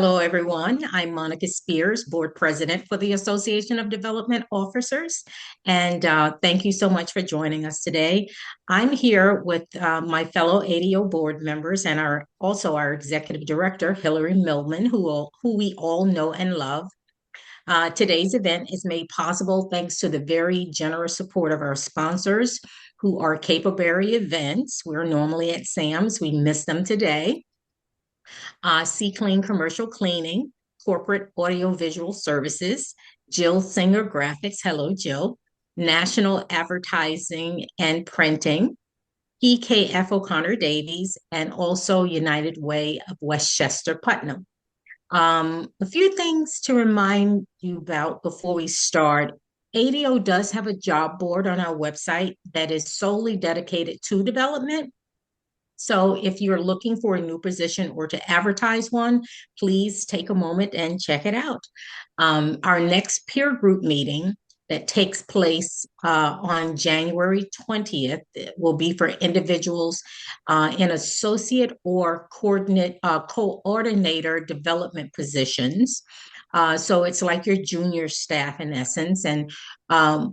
Hello, everyone. I'm Monica Spears, Board President for the Association of Development Officers. And thank you so much for joining us today. I'm here with my fellow ADO board members and also our Executive Director, Hillary Millman, who we all know and love. Today's event is made possible thanks to the very generous support of our sponsors who are Caperberry Events. We're normally at Sam's. We missed them today. C Clean Commercial Cleaning, Corporate Audiovisual Services, Jill Singer Graphics, hello Jill, National Advertising and Printing, PKF O'Connor Davies, and also United Way of Westchester Putnam. A few things to remind you about before we start. ADO does have a job board on our website that is solely dedicated to development. So if you're looking for a new position or to advertise one, please take a moment and check it out. Our next peer group meeting that takes place on January 20th will be for individuals in associate or coordinator development positions. So it's like your junior staff in essence. And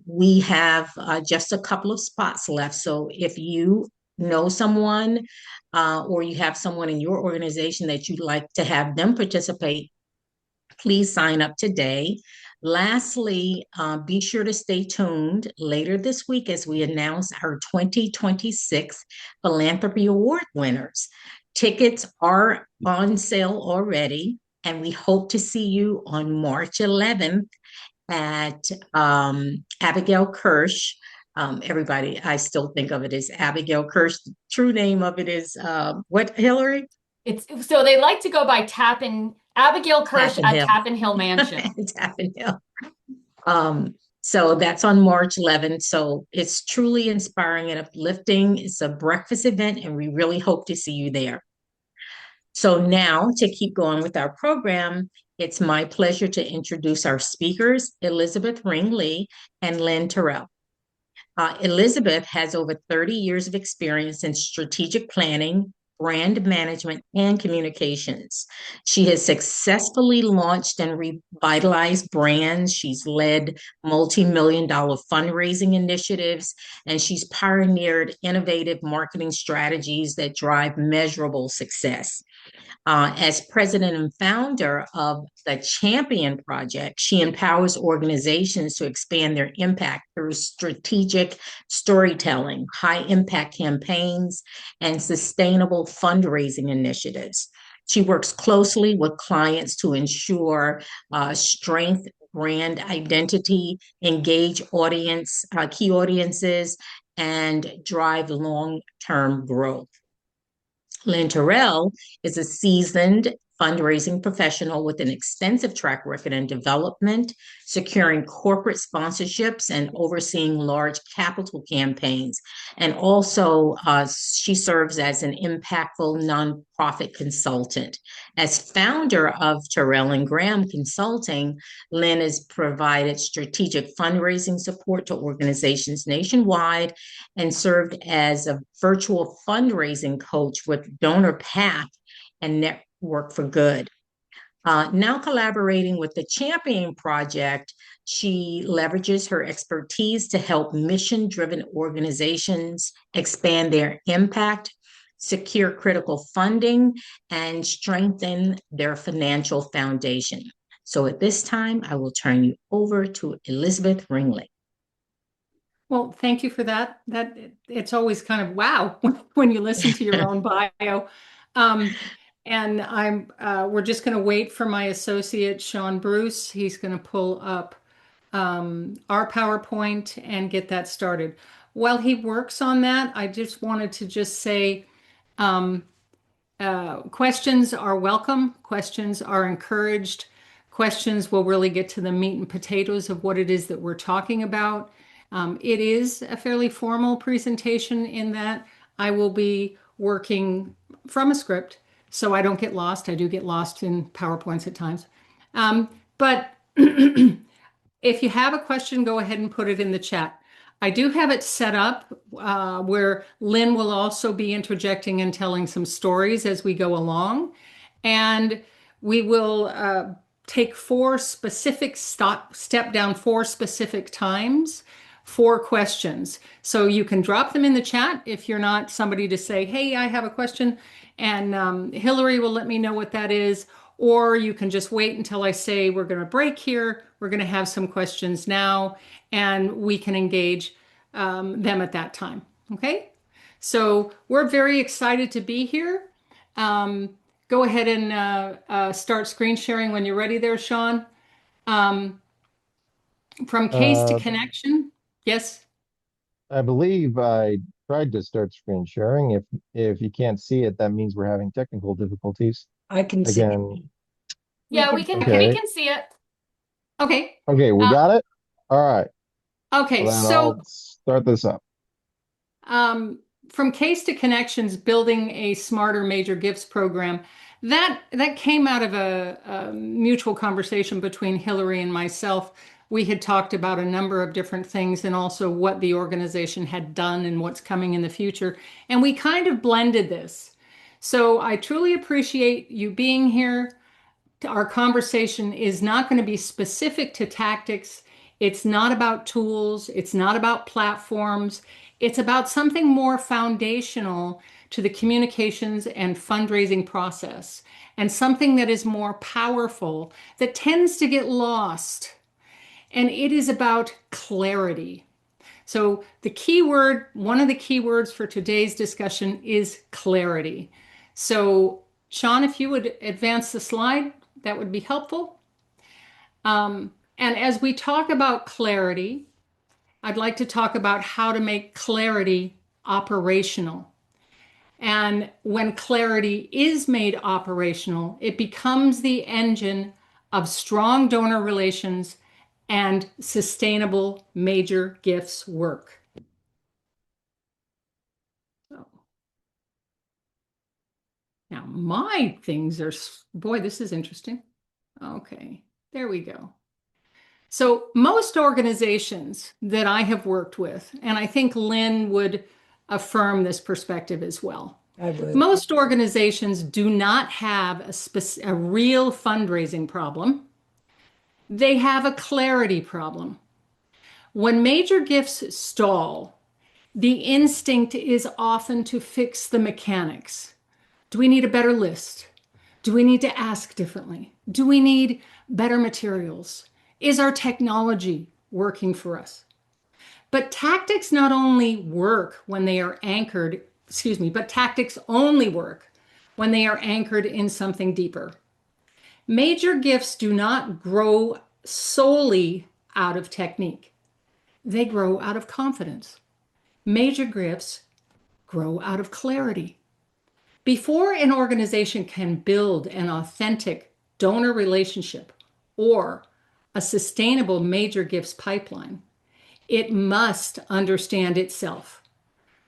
we have just a couple of spots left. So if you know someone or you have someone in your organization that you'd like to have them participate, please sign up today. Lastly, be sure to stay tuned later this week as we announce our 2026 Philanthropy Award winners. Tickets are on sale already, and we hope to see you on March 11th at Abigail Kirsch. Everybody, I still think of it as Abigail Kirsch. The true name of it is what, Hillary? It's so they like to go by Tappan Abigail Kirsch Tappan at Hill. Tappan Hill Mansion. Tappan Hill. So that's on March 11th. So it's truly inspiring and uplifting. It's a breakfast event, and we really hope to see you there. So now to keep going with our program, it's my pleasure to introduce our speakers, Elizabeth Ringlee and Lynn Terelle. Elizabeth has over 30 years of experience in strategic planning, brand management, and communications. She has successfully launched and revitalized brands. She's led multi-million dollar fundraising initiatives, and she's pioneered innovative marketing strategies that drive measurable success. As president and founder of the Champion Project, she empowers organizations to expand their impact through strategic storytelling, high impact campaigns, and sustainable fundraising initiatives. She works closely with clients to ensure strength, brand identity, engage key audiences, and drive long term growth. Lynn Terelle is a seasoned fundraising professional with an extensive track record in development, securing corporate sponsorships, and overseeing large capital campaigns. And also, she serves as an impactful nonprofit consultant. As founder of Terelle and Graham Consulting, Lynn has provided strategic fundraising support to organizations nationwide and served as a virtual fundraising coach with Donor Path and Network for Good. Now collaborating with the Champion Project, she leverages her expertise to help mission-driven organizations expand their impact, secure critical funding, and strengthen their financial foundation. So at this time, I will turn you over to Elizabeth Ringlee. Well, thank you for that. It's always kind of wow when you listen to your own bio. Um, and we're just going to wait for my associate, Sean Bruce. He's going to pull up our PowerPoint and get that started. While he works on that, I just wanted to just say um, questions are welcome. Questions are encouraged. Questions will really get to the meat and potatoes of what it is that we're talking about. It is a fairly formal presentation in that I will be working from a script, so I don't get lost. I do get lost in PowerPoints at times. But if you have a question, go ahead and put it in the chat. I do have it set up where Lynn will also be interjecting and telling some stories as we go along. And We will take step down 4 specific times, 4 questions. So you can drop them in the chat if you're not somebody to say, hey, I have a question, and Hillary will let me know what that is. Or you can just wait until I say we're going to break here. We're going to have some questions now, and we can engage them at that time. Okay? So we're very excited to be here. Go ahead and start screen sharing when you're ready there, Sean. Um, from case to Uh, connection. Yes. I believe I tried to start screen sharing. If you can't see it, that means we're having technical difficulties. I can see it. Again, Yeah, we can we okay. can see it. Okay. Okay, we Uh, got it. All right. okay. Well, then So I'll start this up. from case to connections, building a smarter major gifts program. That came out of a mutual conversation between Hillary and myself. We had talked about a number of different things and also what the organization had done and what's coming in the future. And we kind of blended this. So I truly appreciate you being here. Our conversation is not going to be specific to tactics. It's not about tools. It's not about platforms. It's about something more foundational to the communications and fundraising process, and something that is more powerful that tends to get lost. And it is about clarity. So the key word, one of the key words for today's discussion is clarity. So Sean, if you would advance the slide, that would be helpful. And as we talk about clarity, I'd like to talk about how to make clarity operational. And when clarity is made operational, it becomes the engine of strong donor relations and sustainable major gifts work. So, now my things are, boy, this is interesting. Okay, there we go. So most organizations that I have worked with, and I think Lynn would affirm this perspective as well. I would. Most organizations do not have a real fundraising problem. They have a clarity problem. When major gifts stall, the instinct is often to fix the mechanics. Do we need a better list? Do we need to ask differently? Do we need better materials? Is our technology working for us? But tactics not only work when they are anchored, but tactics only work when they are anchored in something deeper. Major gifts do not grow solely out of technique. They grow out of confidence. Major gifts grow out of clarity. Before an organization can build an authentic donor relationship or a sustainable major gifts pipeline, it must understand itself,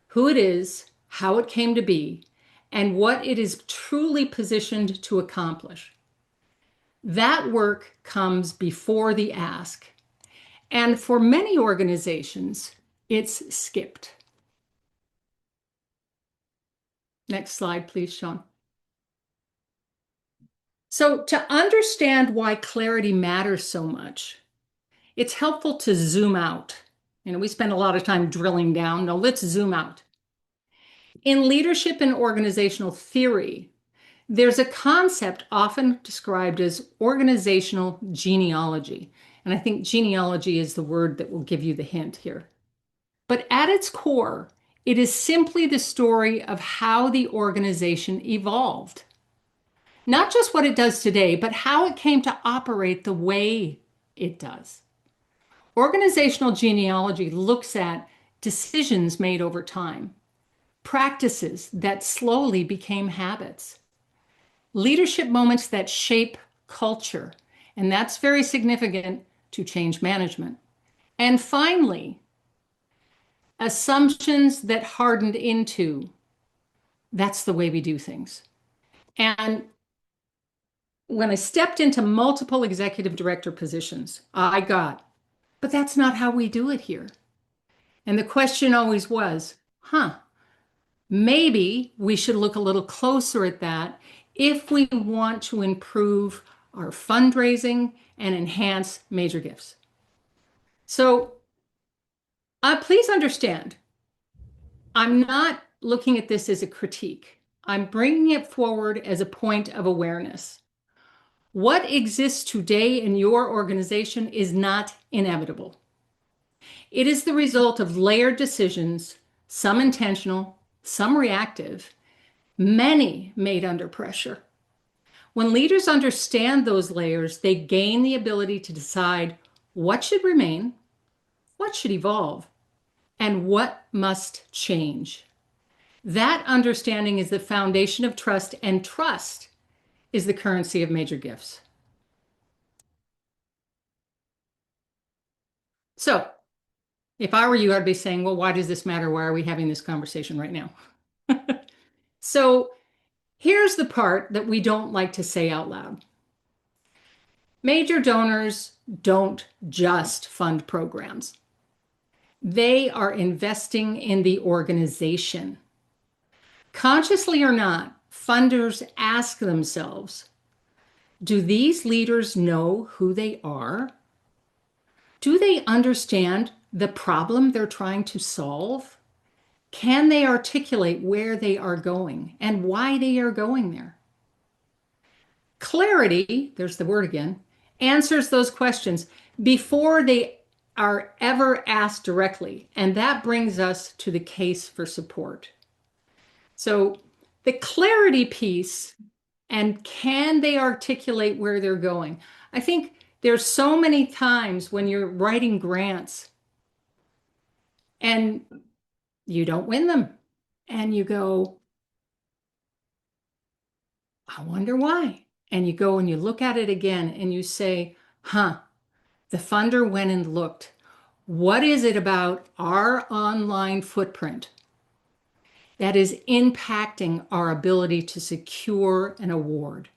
who it is, how it came to be, and what it is truly positioned to accomplish. That work comes before the ask. And for many organizations, it's skipped. Next slide, please, Sean. So to understand why clarity matters so much, it's helpful to zoom out. We spend a lot of time drilling down. No, let's zoom out. In leadership and organizational theory, there's a concept often described as organizational genealogy. And I think genealogy is the word that will give you the hint here. But at its core, it is simply the story of how the organization evolved. Not just what it does today, but how it came to operate the way it does. Organizational genealogy looks at decisions made over time, practices that slowly became habits, leadership moments that shape culture, and that's very significant to change management. And finally, assumptions that hardened into that's the way we do things. And when I stepped into multiple executive director positions, I got, but that's not how we do it here. And the question always was, maybe we should look a little closer at that if we want to improve our fundraising and enhance major gifts. So please understand, I'm not looking at this as a critique. I'm bringing it forward as a point of awareness. What exists today in your organization is not inevitable. It is the result of layered decisions, some intentional, some reactive, many made under pressure. When leaders understand those layers, they gain the ability to decide what should remain, what should evolve, and what must change. That understanding is the foundation of trust, and trust is the currency of major gifts. So, if I were you, I'd be saying, well, why does this matter? Why are we having this conversation right now? So, here's the part that we don't like to say out loud. Major donors don't just fund programs. They are investing in the organization. Consciously or not, funders ask themselves, do these leaders know who they are? Do they understand the problem they're trying to solve? Can they articulate where they are going and why they are going there? Clarity, there's the word again, answers those questions before they are ever asked directly. And that brings us to the case for support. So the clarity piece, and can they articulate where they're going? I think there's so many times when you're writing grants and you don't win them and you go, I wonder why. And you go and you look at it again and you say, the funder went and looked. What is it about our online footprint that is impacting our ability to secure an award?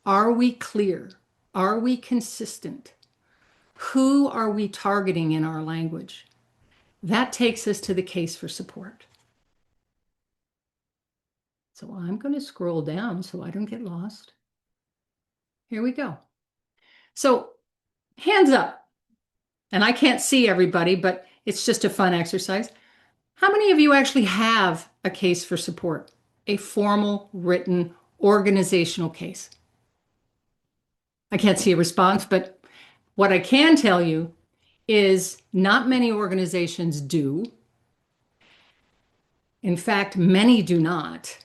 Are we clear? Are we consistent? Who are we targeting in our language? That takes us to the case for support. So I'm going to scroll down so I don't get lost. Here we go. So hands up. And I can't see everybody, but it's just a fun exercise. How many of you actually have a case for support? A formal, written, organizational case? I can't see a response, but what I can tell you is not many organizations do. In fact, many do not.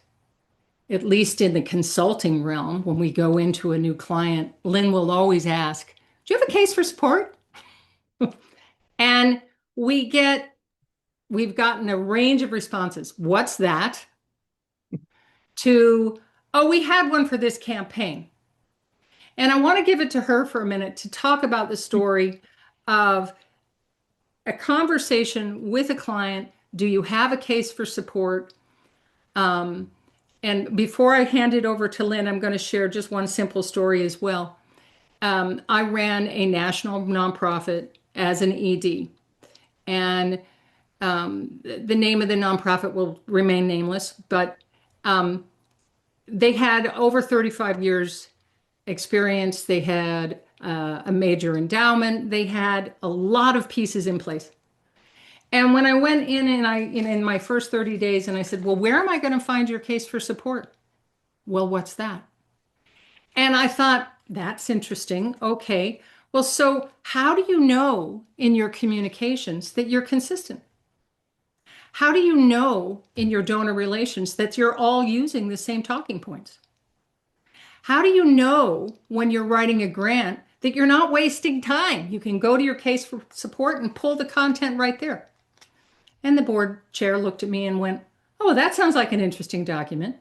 At least in the consulting realm, when we go into a new client, Lynn will always ask, do you have a case for support? And we've gotten a range of responses. What's that? To, oh, we had one for this campaign. And I want to give it to her for a minute to talk about the story of a conversation with a client. Do you have a case for support? And before I hand it over to Lynn, I'm going to share just one simple story as well. I ran a national nonprofit as an ED, and the name of the nonprofit will remain nameless, but they had over 35 years experience. They had a major endowment. They had a lot of pieces in place. And when I went in and in my first 30 days and I said, well, where am I going to find your case for support? Well, what's that? And I thought, that's interesting. Okay. Well, so how do you know in your communications that you're consistent? How do you know in your donor relations that you're all using the same talking points? How do you know when you're writing a grant that you're not wasting time? You can go to your case for support and pull the content right there. And the board chair looked at me and went, oh, that sounds like an interesting document,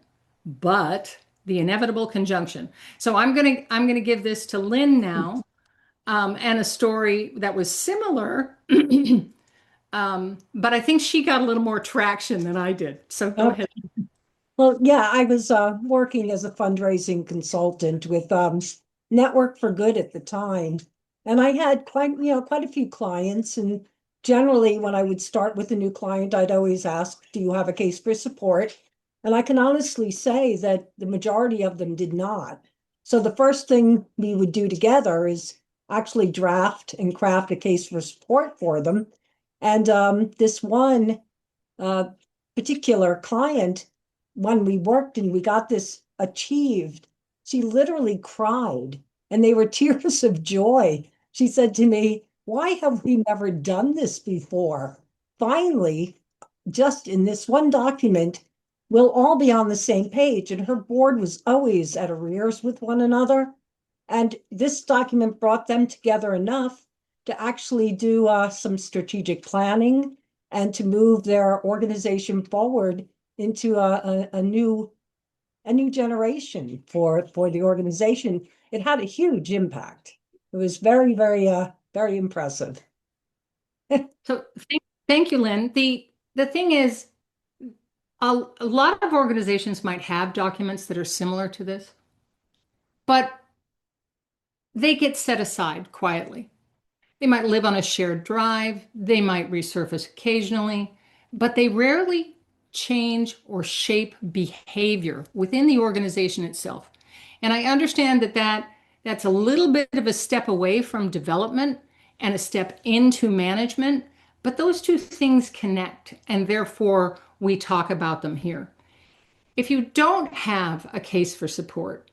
but the inevitable conjunction. So I'm gonna give this to Lynn now, and a story that was similar, but I think she got a little more traction than I did. So go ahead. Well, yeah, I was working as a fundraising consultant with Network for Good at the time, and I had quite a few clients. And generally, when I would start with a new client, I'd always ask, "Do you have a case for support?" And I can honestly say that the majority of them did not. So the first thing we would do together is actually draft and craft a case for support for them. And this one uh, particular client, when we worked and we got this achieved, she literally cried and they were tears of joy. She said to me, "Why have we never done this before? Finally, just in this one document, we'll all be on the same page." And her board was always at arrears with one another. And this document brought them together enough to actually do some strategic planning and to move their organization forward into a new generation for the organization. It had a huge impact. It was very impressive. So thank you, Lynn. The thing is, a lot of organizations might have documents that are similar to this, but they get set aside quietly. They might live on a shared drive, they might resurface occasionally, but they rarely change or shape behavior within the organization itself. And I understand that's a little bit of a step away from development and a step into management, but those two things connect, and therefore we talk about them here. If you don't have a case for support,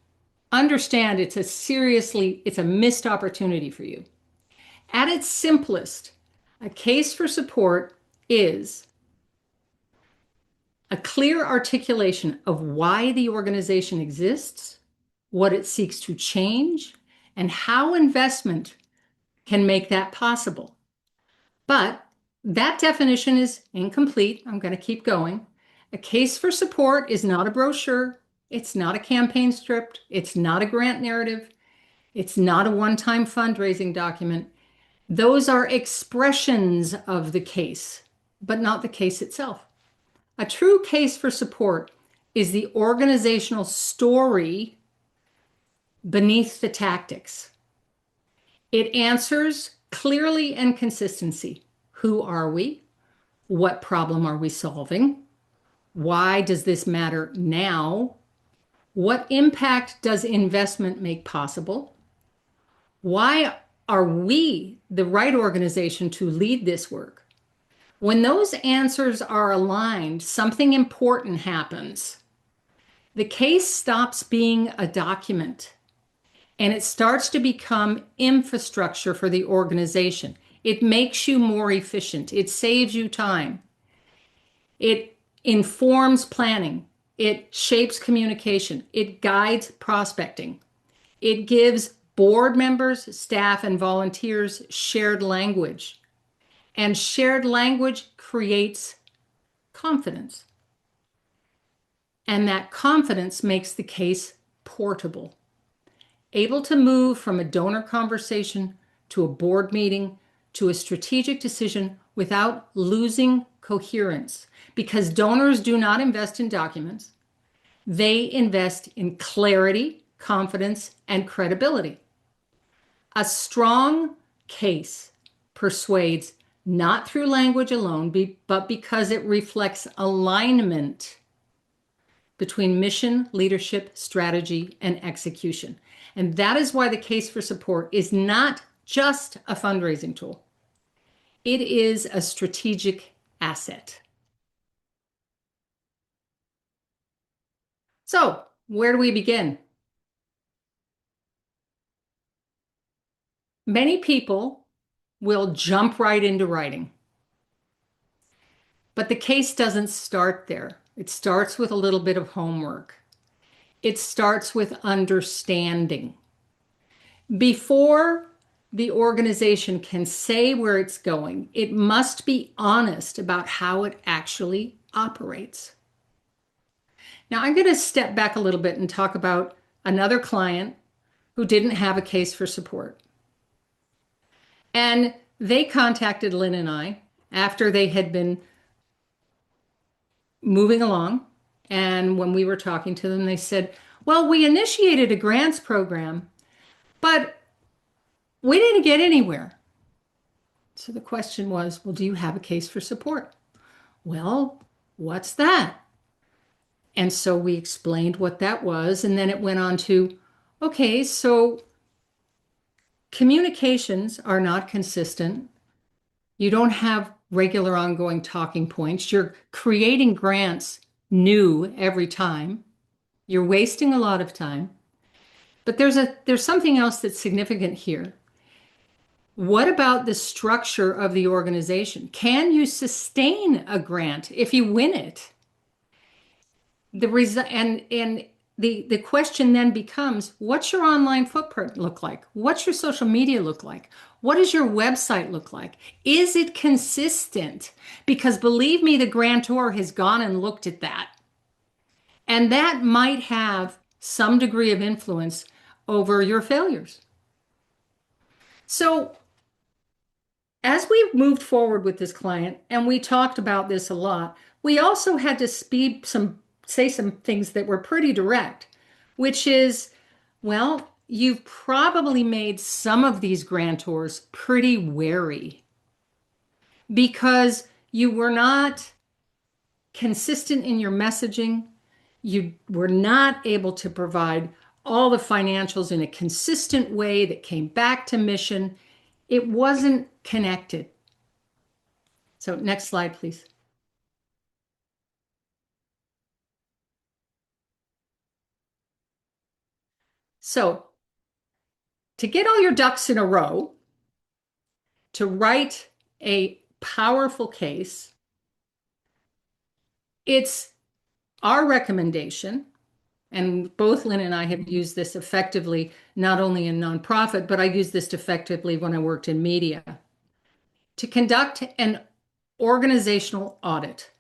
understand it's a missed opportunity for you. At its simplest, a case for support is a clear articulation of why the organization exists, what it seeks to change, and how investment can make that possible. But that definition is incomplete. I'm going to keep going. A case for support is not a brochure. It's not a campaign script. It's not a grant narrative. It's not a one-time fundraising document. Those are expressions of the case, but not the case itself. A true case for support is the organizational story beneath the tactics. It answers clearly and consistency. Who are we? What problem are we solving? Why does this matter now? What impact does investment make possible? Why are we the right organization to lead this work? When those answers are aligned, something important happens. The case stops being a document and it starts to become infrastructure for the organization. It makes you more efficient. It saves you time. It informs planning. It shapes communication. It guides prospecting. It gives board members, staff, and volunteers shared language. And shared language creates confidence. And that confidence makes the case portable, able to move from a donor conversation to a board meeting to a strategic decision without losing coherence. Because donors do not invest in documents, they invest in clarity, confidence, and credibility. A strong case persuades not through language alone, but because it reflects alignment between mission, leadership, strategy, and execution. And that is why the case for support is not just a fundraising tool. It is a strategic asset. So, where do we begin? Many people will jump right into writing. But the case doesn't start there. It starts with a little bit of homework. It starts with understanding. Before the organization can say where it's going, it must be honest about how it actually operates. Now, I'm going to step back a little bit and talk about another client who didn't have a case for support. And they contacted Lynn and I after they had been moving along. And when we were talking to them, they said, well, we initiated a grants program, but we didn't get anywhere. So the question was, well, do you have a case for support? Well, what's that? And so we explained what that was. And then it went on to, okay, so communications are not consistent. You don't have regular ongoing talking points. You're creating grants new every time. You're wasting a lot of time. But there's something else that's significant here. What about the structure of the organization? Can you sustain a grant if you win it? The question then becomes, what's your online footprint look like? What's your social media look like? What does your website look like? Is it consistent? Because believe me, the grantor has gone and looked at that. And that might have some degree of influence over your failures. So as we moved forward with this client, and we talked about this a lot, we also had to say some things that were pretty direct, which is, well, you've probably made some of these grantors pretty wary because you were not consistent in your messaging. You were not able to provide all the financials in a consistent way that came back to mission. It wasn't connected. So next slide, please. So to get all your ducks in a row, to write a powerful case, it's our recommendation, and both Lynn and I have used this effectively, not only in nonprofit, but I used this effectively when I worked in media, to conduct an organizational audit.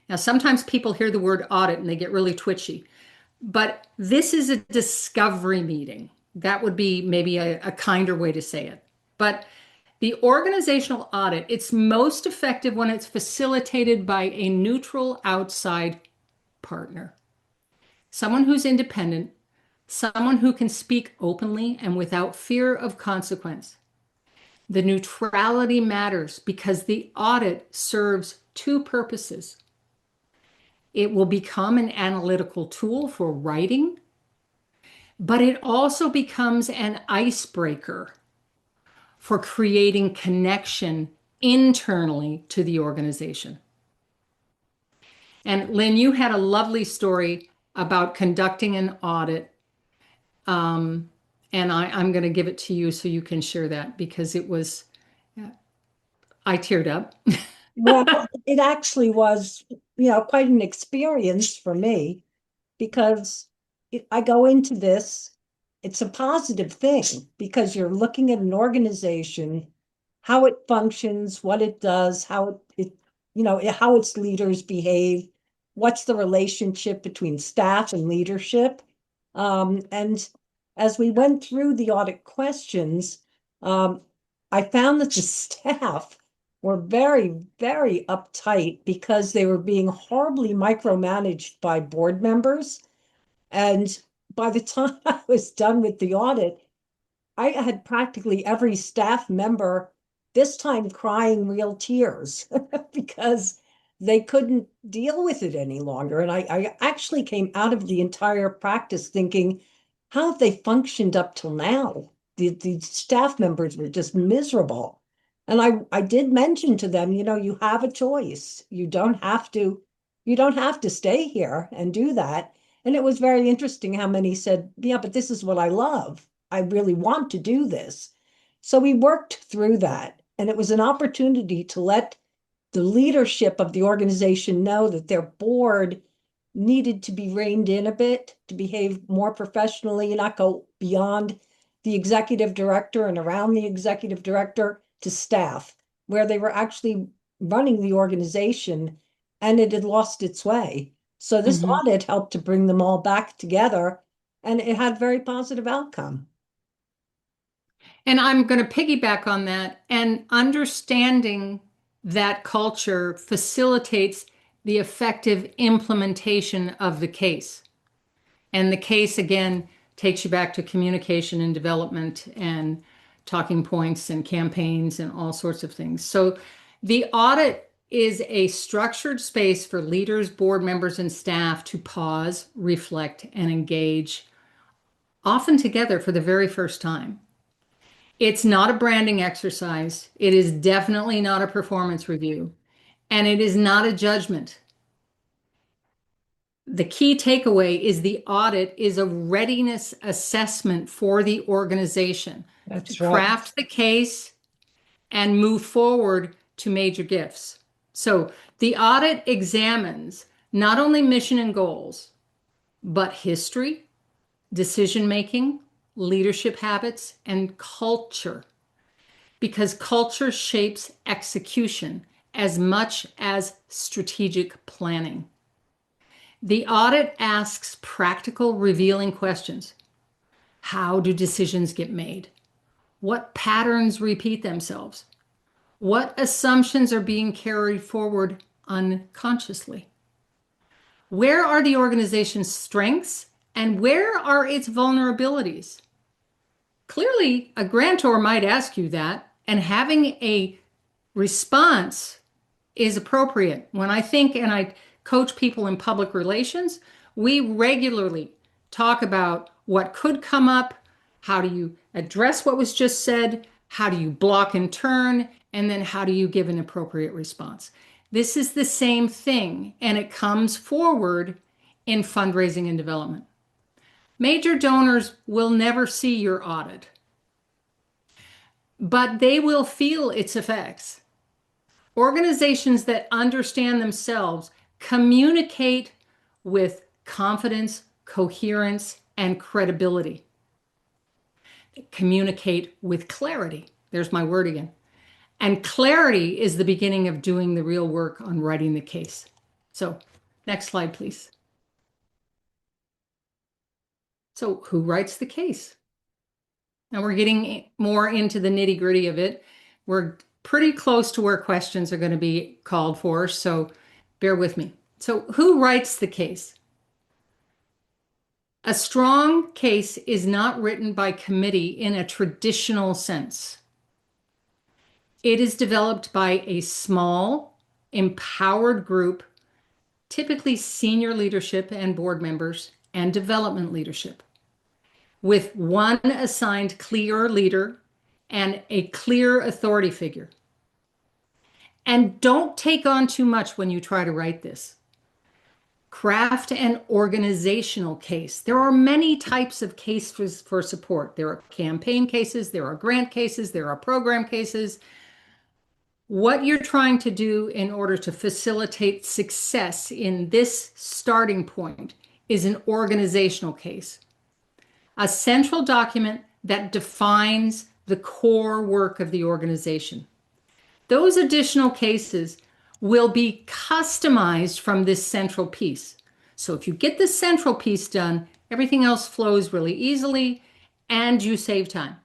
Now, sometimes people hear the word audit and they get really twitchy, but this is a discovery meeting. That would be maybe a kinder way to say it. But the organizational audit, it's most effective when it's facilitated by a neutral outside partner, someone who's independent, someone who can speak openly and without fear of consequence. The neutrality matters because the audit serves two purposes. It will become an analytical tool for writing, but it also becomes an icebreaker for creating connection internally to the organization. And Lynn, you had a lovely story about conducting an audit. And I'm going to give it to you so you can share that because it was, I teared up. Well, it actually was, quite an experience for me because I go into this, it's a positive thing because you're looking at an organization, how it functions, what it does, how how its leaders behave, what's the relationship between staff and leadership. And as we went through the audit questions, I found that the staff were very, very uptight because they were being horribly micromanaged by board members. And by the time I was done with the audit, I had practically every staff member this time crying real tears because they couldn't deal with it any longer. And I actually came out of the entire practice thinking, how have they functioned up till now? The staff members were just miserable. And I did mention to them, you have a choice. You don't have to stay here and do that. And it was very interesting how many said, yeah, but this is what I love. I really want to do this. So we worked through that. And it was an opportunity to let the leadership of the organization know that their board needed to be reined in a bit, to behave more professionally, not go beyond the executive director and around the executive director to staff, where they were actually running the organization and it had lost its way. So this Mhm. audit helped to bring them all back together and it had very positive outcome. And I'm going to piggyback on that. And understanding that culture facilitates the effective implementation of the case. And the case, again, takes you back to communication and development and talking points and campaigns and all sorts of things. So the audit is a structured space for leaders, board members, and staff to pause, reflect, and engage, often together for the very first time. It's not a branding exercise. It is definitely not a performance review, and it is not a judgment. The key takeaway is the audit is a readiness assessment for the organization That's to right. craft the case and move forward to major gifts. So the audit examines not only mission and goals, but history, decision-making, leadership habits, and culture, because culture shapes execution as much as strategic planning. The audit asks practical, revealing questions. How do decisions get made? What patterns repeat themselves? What assumptions are being carried forward unconsciously? Where are the organization's strengths and where are its vulnerabilities? Clearly, a grantor might ask you that, and having a response is appropriate. When I think and I coach people in public relations, we regularly talk about what could come up, how do you address what was just said, how do you block and turn, and then how do you give an appropriate response. This is the same thing, and it comes forward in fundraising and development. Major donors will never see your audit, but they will feel its effects. Organizations that understand themselves communicate with confidence, coherence, and credibility. Communicate with clarity. There's my word again. And clarity is the beginning of doing the real work on writing the case. So, next slide, please. So, who writes the case? Now we're getting more into the nitty-gritty of it. We're pretty close to where questions are going to be called for, so bear with me. So, who writes the case? A strong case is not written by committee in a traditional sense. It is developed by a small, empowered group, typically senior leadership and board members and development leadership, with one assigned clear leader and a clear authority figure. And don't take on too much when you try to write this. Craft an organizational case. There are many types of cases for support. There are campaign cases, there are grant cases, there are program cases. What you're trying to do in order to facilitate success in this starting point is an organizational case. A central document that defines the core work of the organization. Those additional cases will be customized from this central piece. So if you get the central piece done, everything else flows really easily and you save time.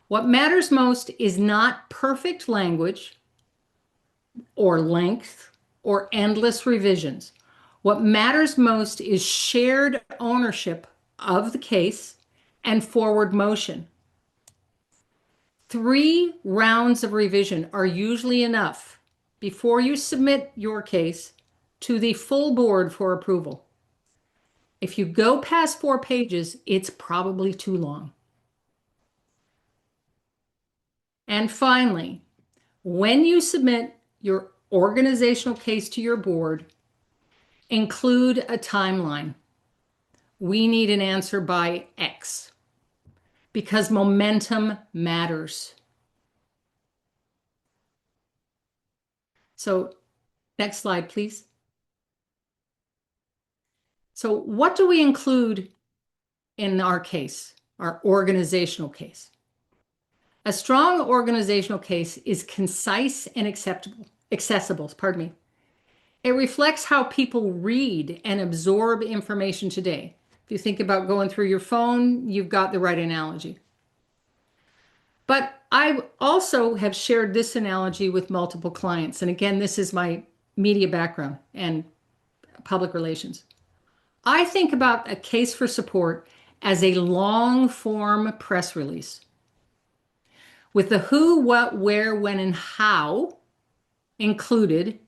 What matters most is not perfect language or length or endless revisions. What matters most is shared ownership of the case and forward motion. 3 rounds of revision are usually enough before you submit your case to the full board for approval. If you go past 4 pages, it's probably too long. And finally, when you submit your organizational case to your board, include a timeline. We need an answer by X, because momentum matters. So, next slide, please. So, what do we include in our case, our organizational case? A strong organizational case is concise and accessible, pardon me. It reflects how people read and absorb information today. If you think about going through your phone, you've got the right analogy. But I also have shared this analogy with multiple clients. And again, this is my media background and public relations. I think about a case for support as a long form press release with the who, what, where, when, and how included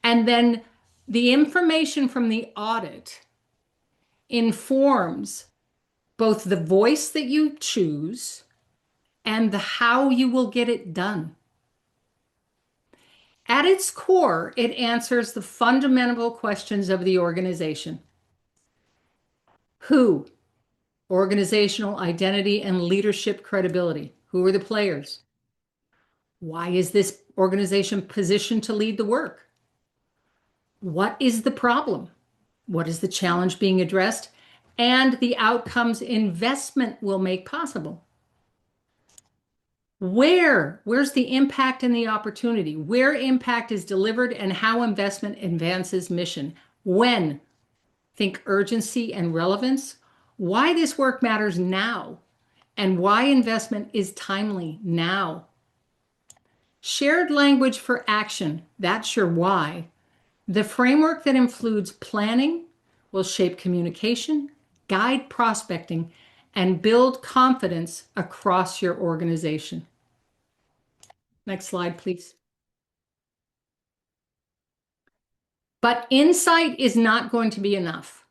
And then the information from the audit informs both the voice that you choose and the how you will get it done. At its core, it answers the fundamental questions of the organization. Who? Organizational identity and leadership credibility. Who are the players? Why is this organization positioned to lead the work? What is the problem? What is the challenge being addressed? And the outcomes investment will make possible. Where's the impact and the opportunity? Where impact is delivered and how investment advances mission. When? Think urgency and relevance. Why this work matters now and why investment is timely now. Shared language for action. That's your why. The framework that includes planning will shape communication, guide prospecting, and build confidence across your organization. Next slide, please. But insight is not going to be enough.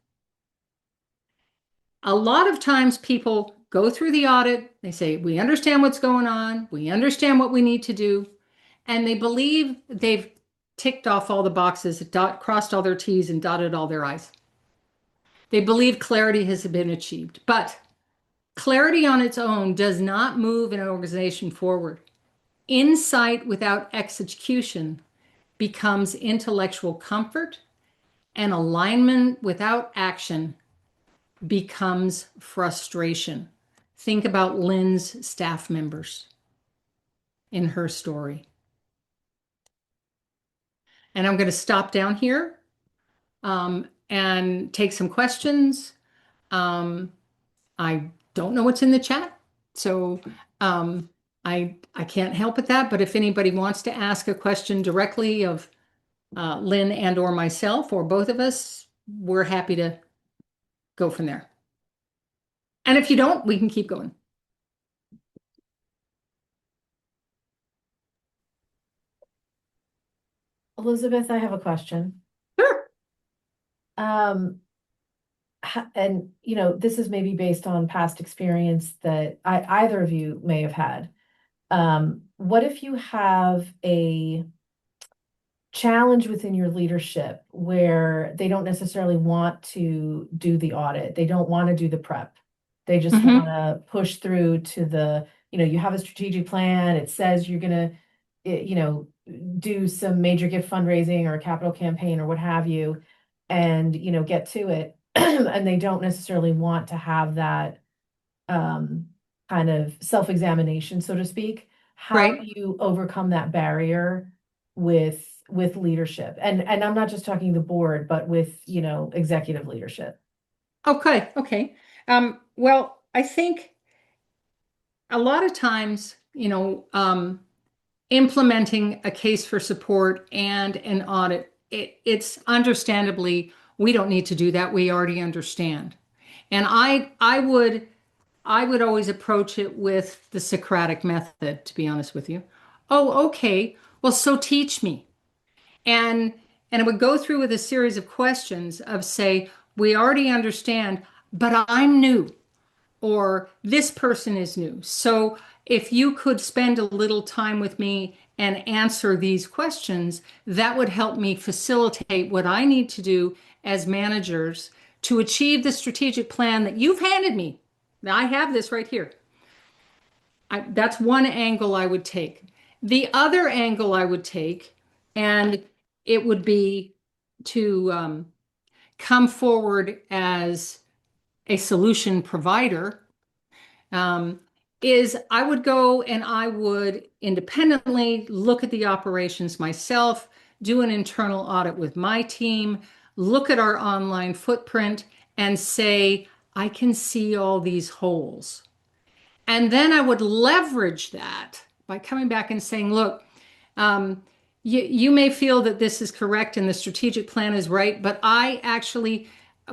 A lot of times people go through the audit, they say, we understand what's going on, we understand what we need to do, and they believe they've ticked off all the boxes, crossed all their T's and dotted all their I's. They believe clarity has been achieved, but clarity on its own does not move an organization forward. Insight without execution becomes intellectual comfort, and alignment without action becomes frustration. Think about Lynn's staff members in her story. And I'm going to stop down here and take some questions. I don't know what's in the chat, so I can't help with that. But if anybody wants to ask a question directly of Lynn and or myself or both of us, we're happy to go from there. And if you don't, we can keep going. Elizabeth, I have a question. Sure. And this is maybe based on past experience that either of you may have had. What if you have a challenge within your leadership where they don't necessarily want to do the audit, they don't want to do the prep, they just want to push through to the, you have a strategic plan, it says you're gonna, do some major gift fundraising or a capital campaign or what have you, and get to it, and they don't necessarily want to have that kind of self-examination, so to speak. How do you overcome that barrier with leadership? And I'm not just talking the board, but with executive leadership. Okay. Well, I think a lot of times, implementing a case for support and an audit, it's understandably, we don't need to do that. We already understand. And I would always approach it with the Socratic method, to be honest with you. Oh, okay. Well, so teach me. And it would go through with a series of questions of say, we already understand, but I'm new, or this person is new. So if you could spend a little time with me and answer these questions, that would help me facilitate what I need to do as managers to achieve the strategic plan that you've handed me. Now I have this right here. That's one angle I would take. The other angle I would take, and it would be to come forward as a solution provider, is I would go and I would independently look at the operations myself, do an internal audit with my team, look at our online footprint and say, I can see all these holes. And then I would leverage that by coming back and saying, look, you may feel that this is correct and the strategic plan is right, but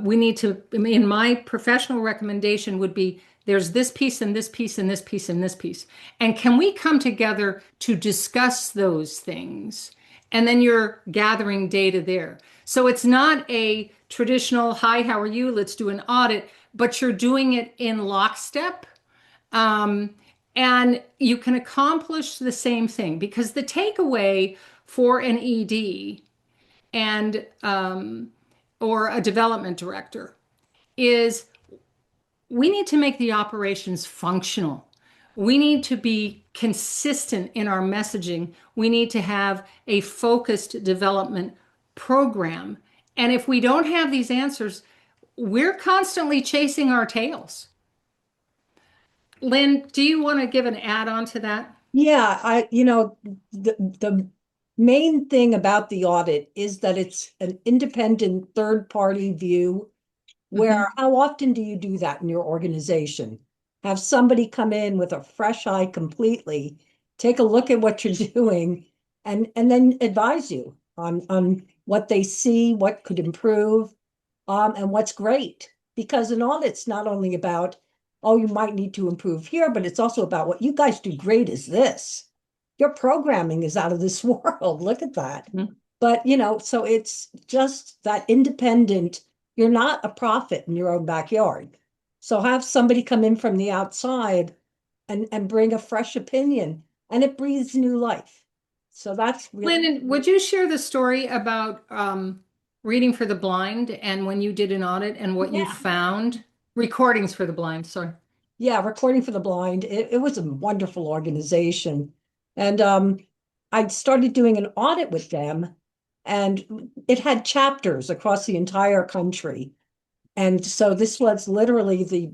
we need to, in my professional recommendation would be, there's this piece and this piece and this piece and this piece. And can we come together to discuss those things and then you're gathering data there. So it's not a traditional, hi, how are you? Let's do an audit, but you're doing it in lockstep. Um, and you can accomplish the same thing because the takeaway for an ED and or a development director is we need to make the operations functional. We need to be consistent in our messaging. We need to have a focused development program. And if we don't have these answers, we're constantly chasing our tails. Lynn, do you want to give an add-on to that? Yeah, the main thing about the audit is that it's an independent third-party view. Where how often do you do that in your organization? Have somebody come in with a fresh eye completely, take a look at what you're doing, and then advise you on what they see, what could improve, and what's great. Because an audit's not only about, oh, you might need to improve here, but it's also about what you guys do great is this. Your programming is out of this world. Look at that. Mhm. But, so it's just that independent, you're not a prophet in your own backyard. So have somebody come in from the outside and bring a fresh opinion, and it breathes new life. So that's really Lynn, would you share the story about reading for the blind and when you did an audit and what you Yeah. found? Recordings for the blind, sorry. Yeah, Recording for the Blind. It was a wonderful organization. And I started doing an audit with them, and it had chapters across the entire country. And so this was literally the,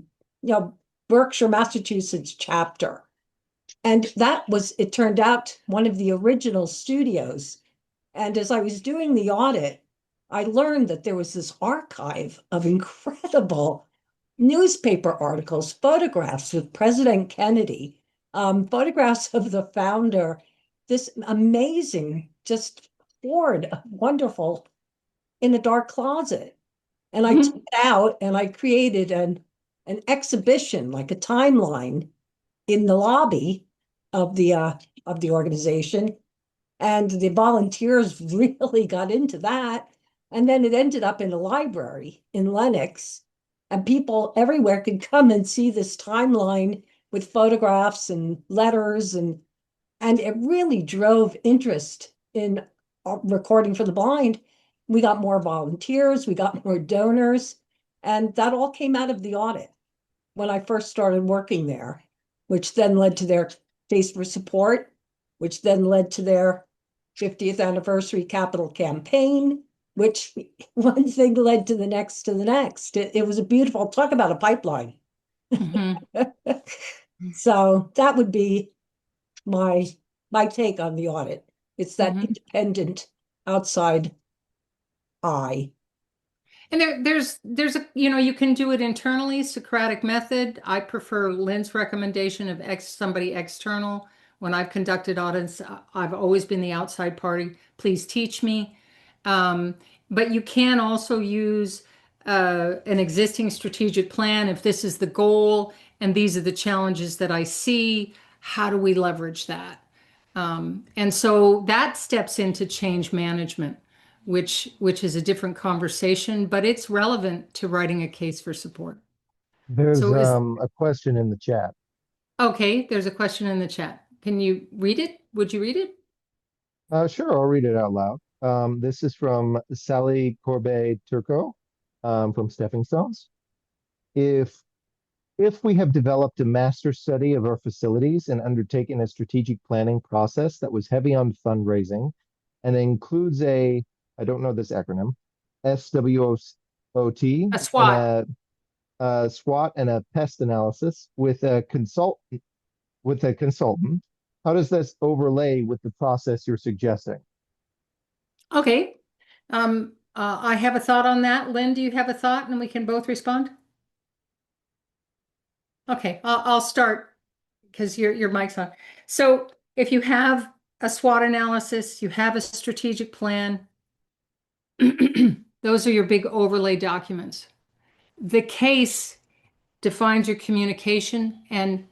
Berkshire, Massachusetts chapter. And that was, it turned out, one of the original studios. And as I was doing the audit, I learned that there was this archive of incredible newspaper articles, photographs with President Kennedy, photographs of the founder, this amazing, just hoard of wonderful in a dark closet. And I took it out and I created an exhibition, like a timeline in the lobby of the organization. And the volunteers really got into that. And then it ended up in a library in Lenox. And people everywhere could come and see this timeline with photographs and letters. And it really drove interest in Recording for the Blind. We got more volunteers, we got more donors. And that all came out of the audit when I first started working there, which then led to their Face for Support, which then led to their 50th anniversary capital campaign, which one thing led to the next to the next. It was a beautiful, talk about a pipeline. Mhm. So that would be my take on the audit. It's that Mhm. independent outside eye. And there's a you can do it internally, Socratic method. I prefer Lynn's recommendation of somebody external. When I've conducted audits, I've always been the outside party. Please teach me. But you can also use an existing strategic plan if this is the goal and these are the challenges that I see. How do we leverage that? And so that steps into change management, which is a different conversation, but it's relevant to writing a case for support. There's So is a question in the chat. okay, there's a question in the chat. Can you read it? Would you read it? Sure, I'll read it out loud. This is from Sally Corbet Turco from Stepping Stones. If if we have developed a master study of our facilities and undertaken a strategic planning process that was heavy on fundraising and includes I don't know this acronym, SWOT, A and SWOT. a SWOT and a pest analysis with a consultant, how does this overlay with the process you're suggesting? Okay. I have a thought on that. Lynn, do you have a thought and we can both respond? Okay, I'll start because your mic's on. So if you have a SWOT analysis, you have a strategic plan, those are your big overlay documents. The case defines your communication and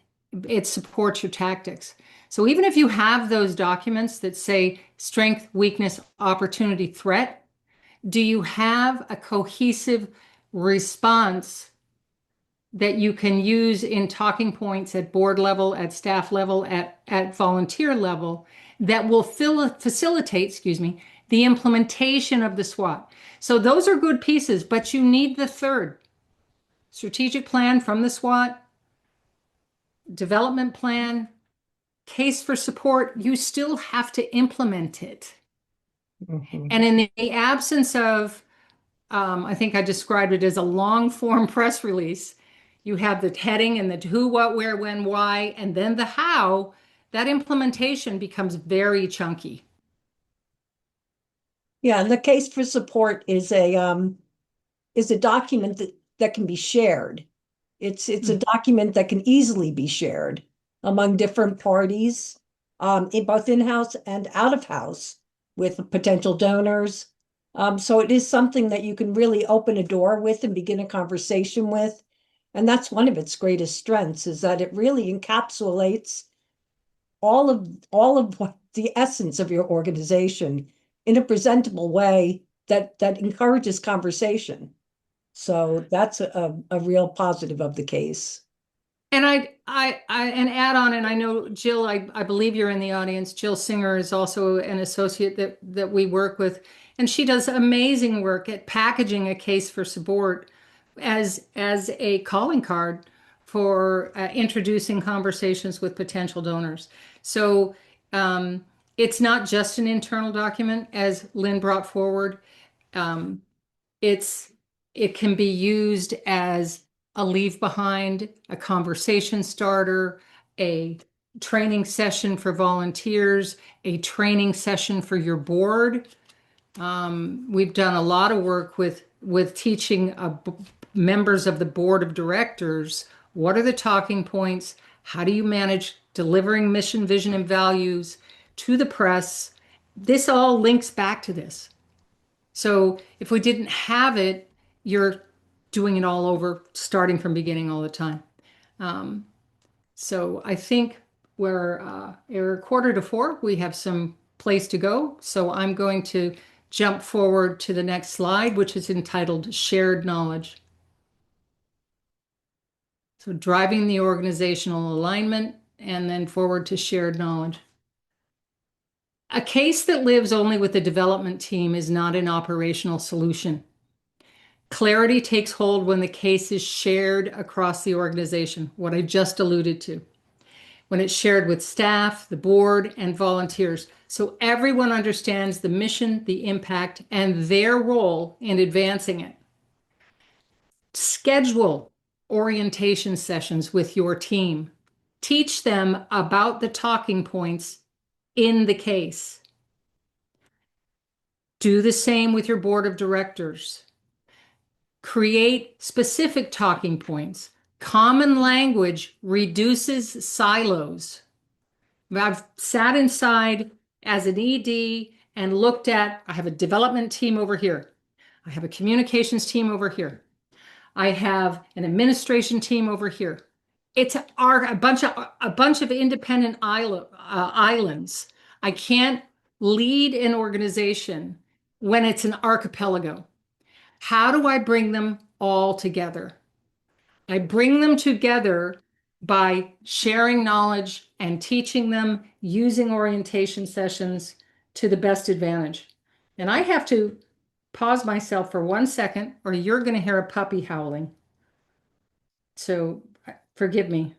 it supports your tactics. So even if you have those documents that say strength, weakness, opportunity, threat, do you have a cohesive response that you can use in talking points at board level, at staff level, at volunteer level that will facilitate, excuse me, the implementation of the SWOT? So those are good pieces, but you need the third. Strategic plan from the SWOT, development plan, case for support. You still have to implement it. Mhm. And in the absence of, I think I described it as a long form press release, you have the heading and the who, what, where, when, why, and then the how. That implementation becomes very chunky. Yeah, and the case for support is a document that can be shared. It's a document that can easily be shared among different parties, both in-house and out of house with potential donors. So it is something that you can really open a door with and begin a conversation with. And that's one of its greatest strengths, is that it really encapsulates all of what the essence of your organization in a presentable way that encourages conversation. So that's a real positive of the case. And and add on, and I know Jill, I believe you're in the audience. Jill Singer is also an associate that we work with, and she does amazing work at packaging a case for support as a calling card for introducing conversations with potential donors. So it's not just an internal document, as Lynn brought forward. Um, it's it can be used as a leave behind, a conversation starter, a training session for volunteers, a training session for your board. We've done a lot of work with teaching members of the board of directors what are the talking points, how do you manage delivering mission, vision, and values to the press. This all links back to this. So if we didn't have it, you're doing it all over, starting from beginning all the time. Um, so I think we're a quarter to four. We have some place to go. So I'm going to jump forward to the next slide, which is entitled Shared Knowledge. So driving the organizational alignment and then forward to shared knowledge. A case that lives only with the development team is not an operational solution. Clarity takes hold when the case is shared across the organization, what I just alluded to. When it's shared with staff, the board, and volunteers. So everyone understands the mission, the impact, and their role in advancing it. Schedule orientation sessions with your team. Teach them about the talking points in the case. Do the same with your board of directors. Create specific talking points. Common language reduces silos. I've sat inside as an ED and looked at, I have a development team over here. I have a communications team over here. I have an administration team over here. It's a bunch of independent islands. I can't lead an organization when it's an archipelago. How do I bring them all together? I bring them together by sharing knowledge and teaching them using orientation sessions to the best advantage. And I have to pause myself for 1 second, or you're going to hear a puppy howling. So forgive me.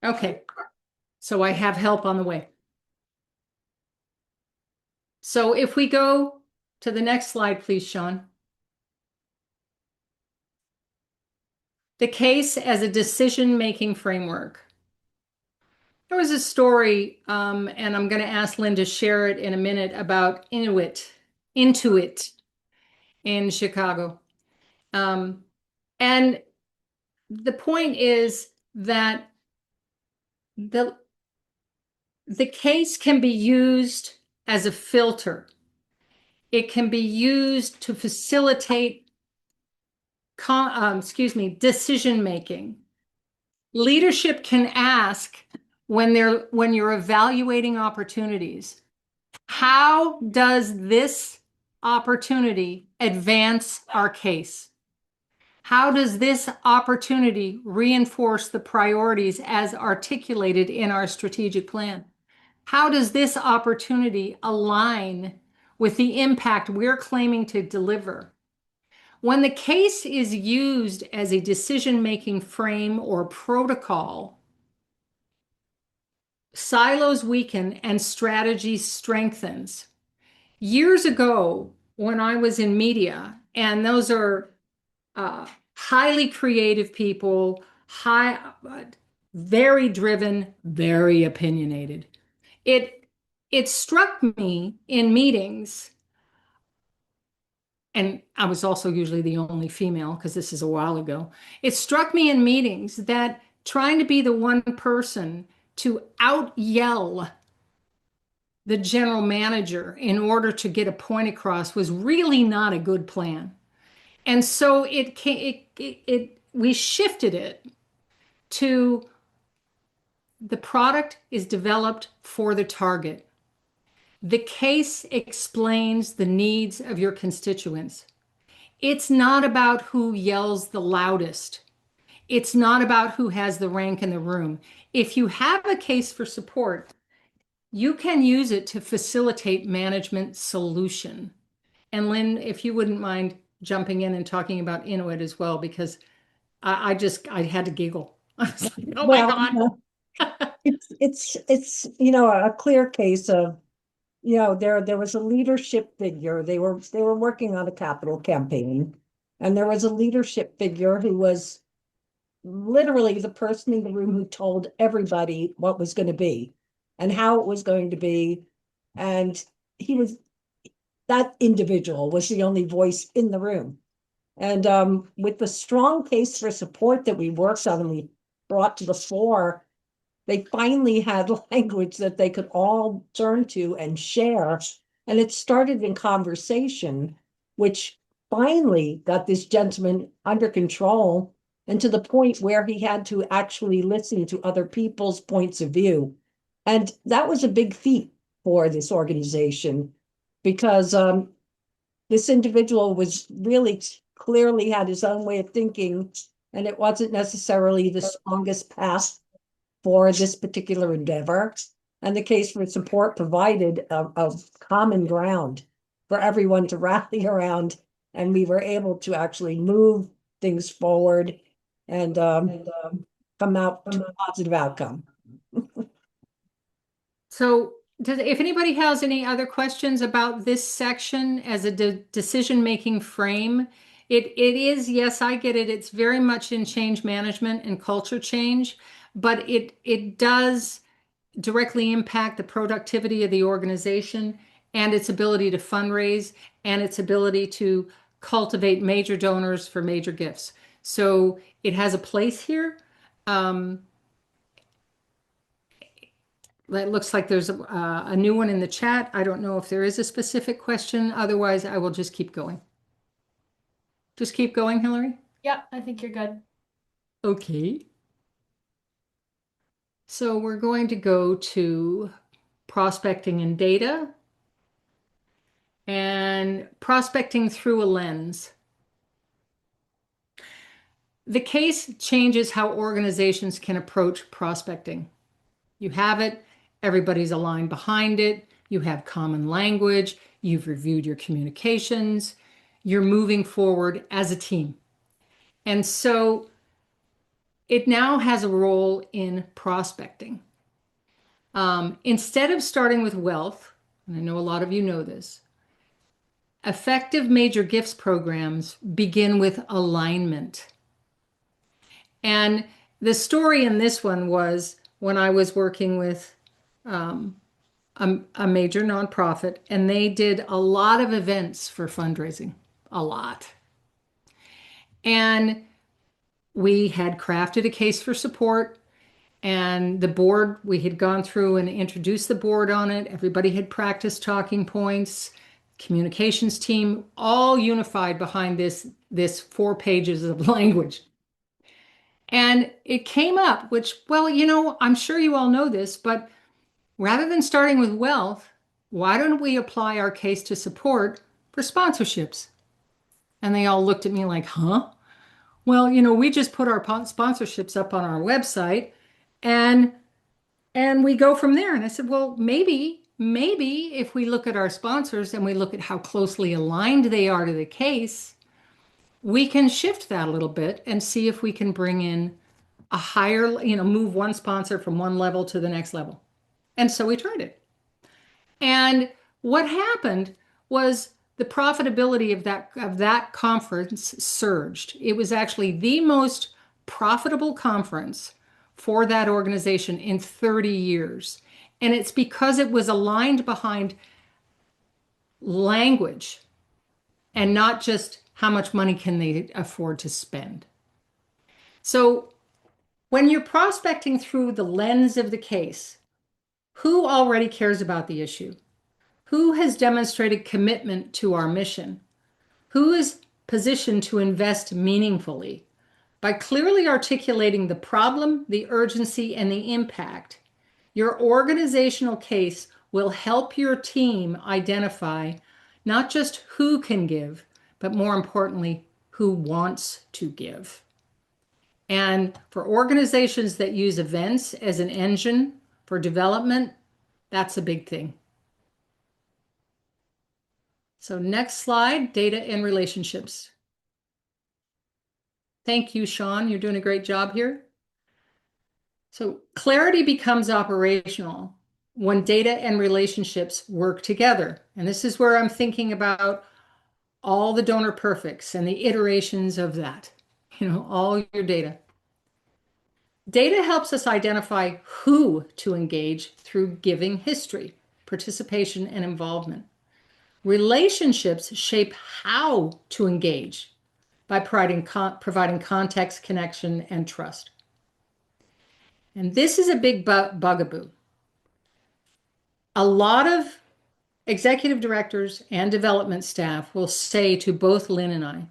Okay, so I have help on the way. So if we go to the next slide, please, Sean. The case as a decision-making framework. There was a story, and I'm going to ask Lynn to share it in a minute, about Intuit in Chicago. And the point is that the case can be used as a filter. It can be used to facilitate, decision making. Leadership can ask when you're evaluating opportunities, how does this opportunity advance our case? How does this opportunity reinforce the priorities as articulated in our strategic plan? How does this opportunity align with the impact we're claiming to deliver? When the case is used as a decision-making frame or protocol, silos weaken and strategy strengthens. Years ago, when I was in media, and those are highly creative people, very driven, very opinionated. It struck me in meetings, and I was also usually the only female because this is a while ago. It struck me in meetings that trying to be the one person to out yell the general manager in order to get a point across was really not a good plan. And so we shifted it to the product is developed for the target. The case explains the needs of your constituents. It's not about who yells the loudest. It's not about who has the rank in the room. If you have a case for support, you can use it to facilitate management solution. And Lynn, if you wouldn't mind jumping in and talking about Inuit as well, because I had to giggle. I was like, oh my God. It's a clear case of, there was a leadership figure. They were working on a capital campaign, and there was a leadership figure who was literally the person in the room who told everybody what was going to be and how it was going to be. And that individual was the only voice in the room. And with the strong case for support that we worked on and we brought to the fore, they finally had language that they could all turn to and share. And it started in conversation, which finally got this gentleman under control and to the point where he had to actually listen to other people's points of view. And that was a big feat for this organization because this individual was really clearly had his own way of thinking, and it wasn't necessarily the strongest path for this particular endeavor. And the case for support provided a common ground for everyone to rally around, and we were able to actually move things forward and come out to a positive outcome. So if anybody has any other questions about this section as a decision-making frame, it is, yes, I get it. It's very much in change management and culture change, but it does directly impact the productivity of the organization and its ability to fundraise and its ability to cultivate major donors for major gifts. So it has a place here. It looks like there's a new one in the chat. I don't know if there is a specific question. Otherwise, I will just keep going. Just keep going, Hillary? Yep, I think you're good. Okay. So we're going to go to prospecting and data and prospecting through a lens. The case changes how organizations can approach prospecting. You have it, everybody's aligned behind it, you have common language, you've reviewed your communications, you're moving forward as a team. And so it now has a role in prospecting. Instead of starting with wealth, and I know a lot of you know this, effective major gifts programs begin with alignment. And the story in this one was when I was working with a major nonprofit, and they did a lot of events for fundraising, a lot. And we had crafted a case for support, and the board, we had gone through and introduced the board on it. Everybody had practiced talking points. communications team, all unified behind this 4 pages of language. And it came up, which, well, I'm sure you all know this, but rather than starting with wealth, why don't we apply our case to support for sponsorships? And they all looked at me like, huh? Well, we just put our sponsorships up on our website and we go from there. And I said, well, maybe if we look at our sponsors and we look at how closely aligned they are to the case, we can shift that a little bit and see if we can bring in a higher, move one sponsor from one level to the next level. And so we tried it. And what happened was the profitability of that conference surged. It was actually the most profitable conference for that organization in 30 years. And it's because it was aligned behind language and not just how much money can they afford to spend. So when you're prospecting through the lens of the case, who already cares about the issue? Who has demonstrated commitment to our mission? Who is positioned to invest meaningfully? By clearly articulating the problem, the urgency, and the impact, your organizational case will help your team identify not just who can give, but more importantly, who wants to give. And for organizations that use events as an engine for development, that's a big thing. So next slide, data and relationships. Thank you, Sean. You're doing a great job here. So clarity becomes operational when data and relationships work together. And this is where I'm thinking about all the donor perfects and the iterations of that, all your data. Data helps us identify who to engage through giving history, participation, and involvement. Relationships shape how to engage by providing context, connection, and trust. And this is a big bugaboo. A lot of executive directors and development staff will say to both Lynn and I,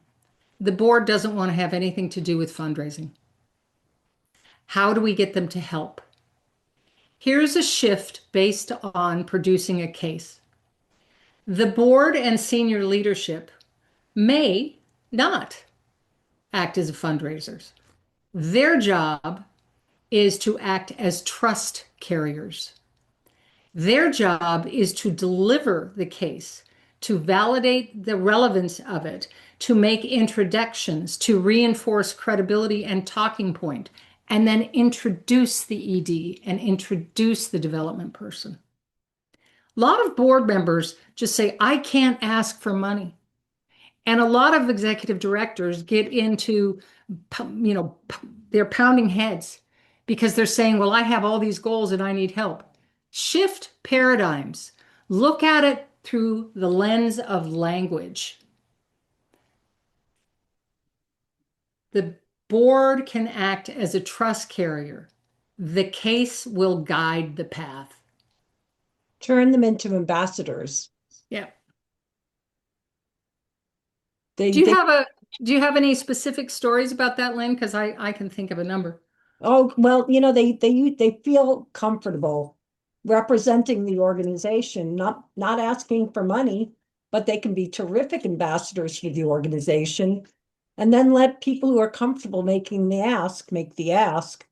the board doesn't want to have anything to do with fundraising. How do we get them to help? Here's a shift based on producing a case. The board and senior leadership may not act as fundraisers. Their job is to act as trust carriers. Their job is to deliver the case, to validate the relevance of it, to make introductions, to reinforce credibility and talking point, and then introduce the ED and introduce the development person. A lot of board members just say, I can't ask for money. And a lot of executive directors get into, they're pounding heads because they're saying, well, I have all these goals and I need help. Shift paradigms. Look at it through the lens of language. The board can act as a trust carrier. The case will guide the path. Turn them into ambassadors. Yeah. They, Do you they have any specific stories about that, Lynn? Because I can think of a number. Oh, well, they feel comfortable representing the organization, not asking for money, but they can be terrific ambassadors for the organization. And then let people who are comfortable making the ask make the ask.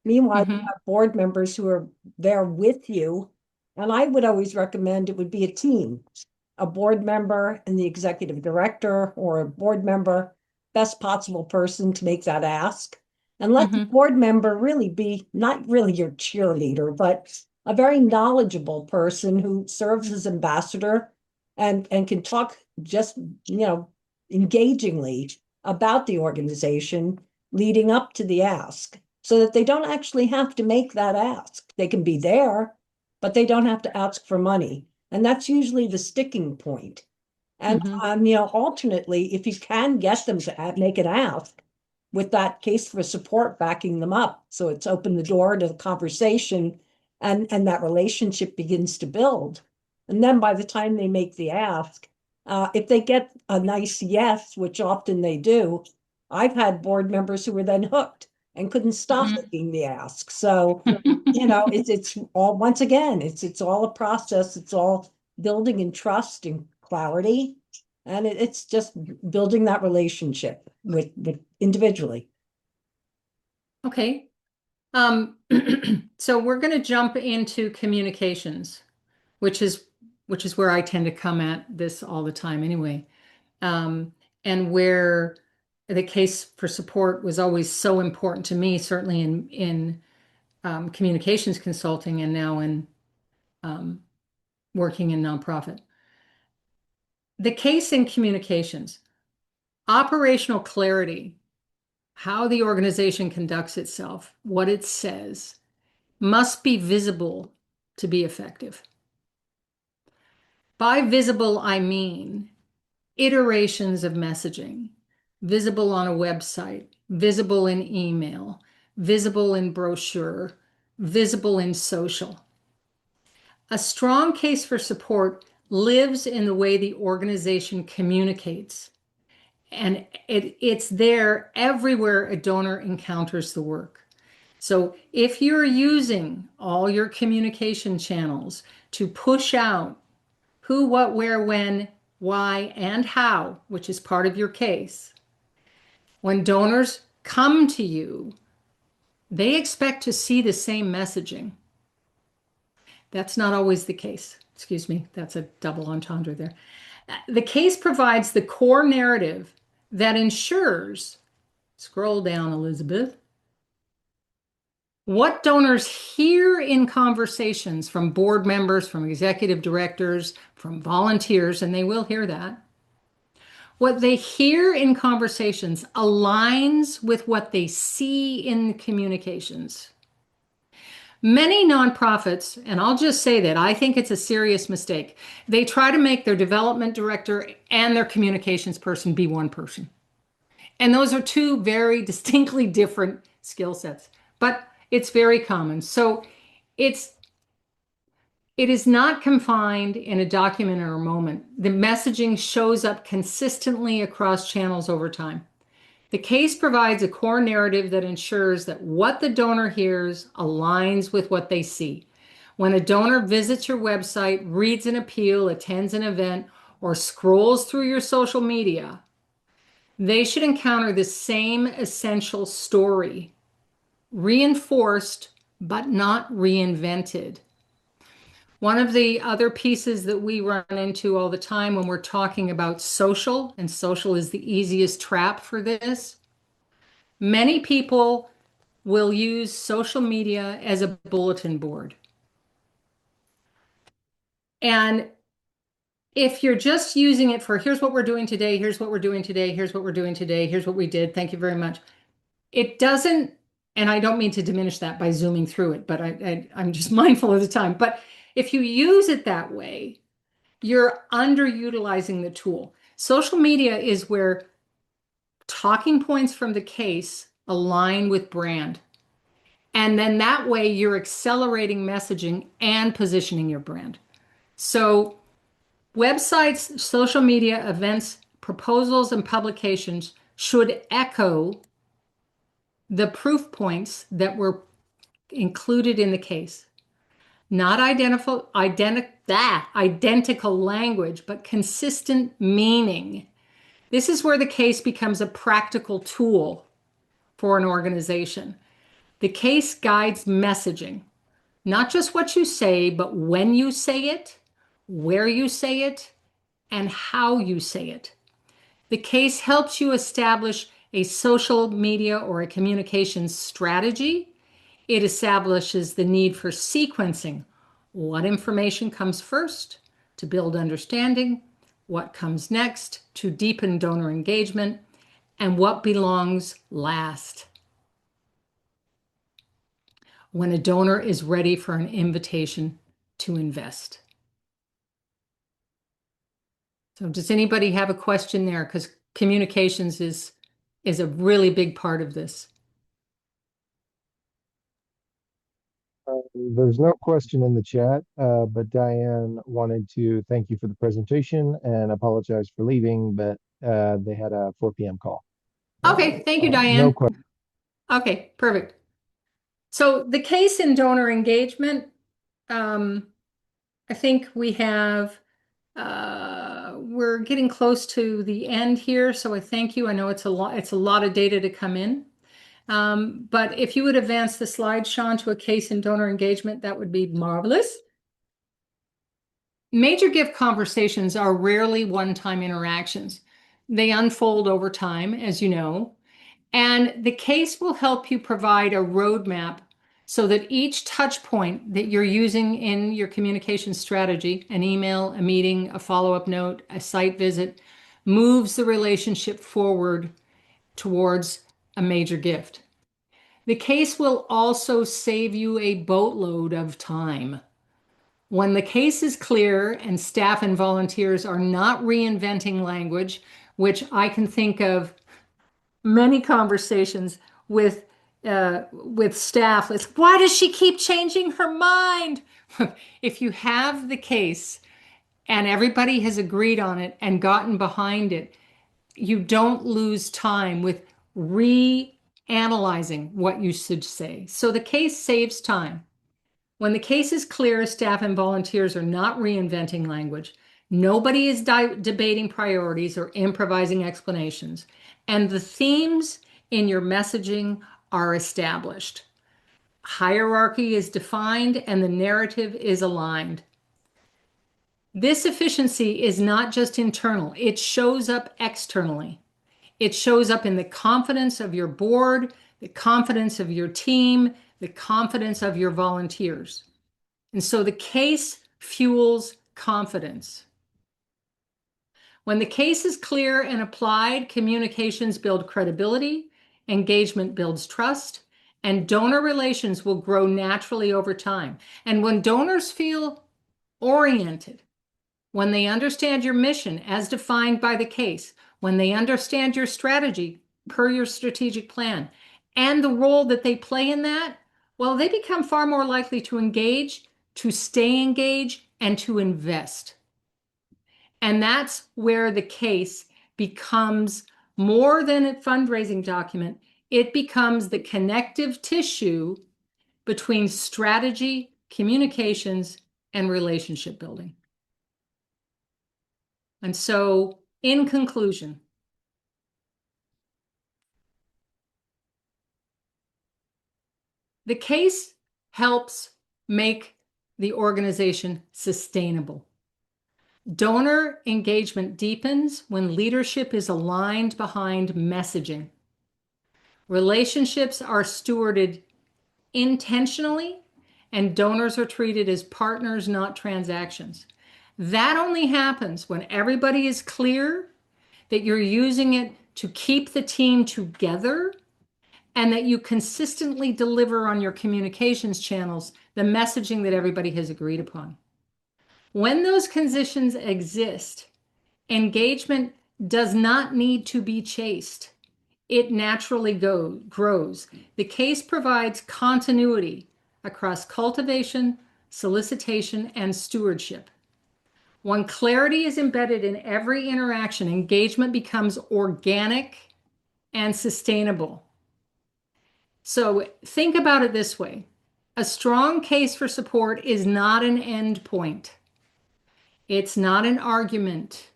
Meanwhile, you have board members who are there with you. And I would always recommend it would be a team, a board member and the executive director, or a board member, best possible person to make that ask. And let the board member really be not really your cheerleader, but a very knowledgeable person who serves as ambassador and can talk just, engagingly about the organization leading up to the ask, so that they don't actually have to make that ask. They can be there, but they don't have to ask for money. And that's usually the sticking point. And, alternately, if you can get them to make an ask with that case for support backing them up, so it's opened the door to the conversation and that relationship begins to build. And then by the time they make the ask, If they get a nice yes, which often they do, I've had board members who were then hooked and couldn't stop Mhm. making the ask. So, it's all, once again, it's all a process. It's all building in trust and clarity. And it's just building that relationship with individually. Okay. So we're going to jump into communications, which is where I tend to come at this all the time anyway. And where the case for support was always so important to me, certainly in communications consulting and now in um, working in nonprofit. The case in communications, operational clarity, how the organization conducts itself, what it says, must be visible to be effective. By visible, I mean iterations of messaging, visible on a website, visible in email, visible in brochure, visible in social. A strong case for support lives in the way the organization communicates, and it's there everywhere a donor encounters the work. So if you're using all your communication channels to push out who, what, where, when, why, and how, which is part of your case, when donors come to you, they expect to see the same messaging. That's not always the case. Excuse me, that's a double entendre there. The case provides the core narrative that ensures, scroll down, Elizabeth, what donors hear in conversations from board members, from executive directors, from volunteers, and they will hear that. What they hear in conversations aligns with what they see in communications. Many nonprofits, and I'll just say that I think it's a serious mistake, they try to make their development director and their communications person be one person. And those are two very distinctly different skill sets, but it's very common. So it is not confined in a document or a moment. The messaging shows up consistently across channels over time. The case provides a core narrative that ensures that what the donor hears aligns with what they see. When a donor visits your website, reads an appeal, attends an event, or scrolls through your social media, they should encounter the same essential story, reinforced but not reinvented. One of the other pieces that we run into all the time when we're talking about social, and social is the easiest trap for this, many people will use social media as a bulletin board. And if you're just using it for here's what we're doing today, here's what we're doing today, here's what we're doing today, here's what we did, thank you very much. It doesn't, and I don't mean to diminish that by zooming through it, but I'm just mindful of the time. But if you use it that way, you're underutilizing the tool. Social media is where talking points from the case align with brand. And then that way you're accelerating messaging and positioning your brand. So websites, social media, events, proposals, and publications should echo the proof points that were included in the case. Not identical language, but consistent meaning. This is where the case becomes a practical tool for an organization. The case guides messaging, not just what you say, but when you say it, where you say it, and how you say it. The case helps you establish a social media or a communications strategy. It establishes the need for sequencing. What information comes first to build understanding? What comes next to deepen donor engagement? And what belongs last when a donor is ready for an invitation to invest? So does anybody have a question there? Because communications is a really big part of this. There's no question in the chat, but Diane wanted to thank you for the presentation and apologize for leaving, but they had a 4 p.m. call. Okay, thank you, No Diane. question. Okay, perfect. So the case in donor engagement, I think we have, we're getting close to the end here, so I thank you. I know it's a lot of data to come in. But if you would advance the slide, Sean, to a case in donor engagement, that would be marvelous. Major gift conversations are rarely one-time interactions. They unfold over time, as you know, and the case will help you provide a roadmap so that each touch point that you're using in your communication strategy, an email, a meeting, a follow-up note, a site visit, moves the relationship forward towards a major gift. The case will also save you a boatload of time. When the case is clear and staff and volunteers are not reinventing language, which I can think of many conversations with staff. It's, why does she keep changing her mind? If you have the case and everybody has agreed on it and gotten behind it, you don't lose time with reanalyzing what you should say. So the case saves time. When the case is clear, staff and volunteers are not reinventing language. Nobody is debating priorities or improvising explanations. And the themes in your messaging are established. Hierarchy is defined and the narrative is aligned. This efficiency is not just internal, it shows up externally. It shows up in the confidence of your board, the confidence of your team, the confidence of your volunteers. And so the case fuels confidence. When the case is clear and applied, communications build credibility, engagement builds trust, and donor relations will grow naturally over time. And when donors feel oriented, when they understand your mission as defined by the case, when they understand your strategy per your strategic plan, and the role that they play in that, well, they become far more likely to engage, to stay engaged, and to invest. And that's where the case becomes more than a fundraising document. It becomes the connective tissue between strategy, communications, and relationship building. And so, in conclusion, the case helps make the organization sustainable. Donor engagement deepens when leadership is aligned behind messaging. Relationships are stewarded intentionally, and donors are treated as partners, not transactions. That only happens when everybody is clear that you're using it to keep the team together and that you consistently deliver on your communications channels the messaging that everybody has agreed upon. When those conditions exist, engagement does not need to be chased. It naturally grows. The case provides continuity across cultivation, solicitation, and stewardship. When clarity is embedded in every interaction, engagement becomes organic and sustainable. So think about it this way. A strong case for support is not an end point. It's not an argument.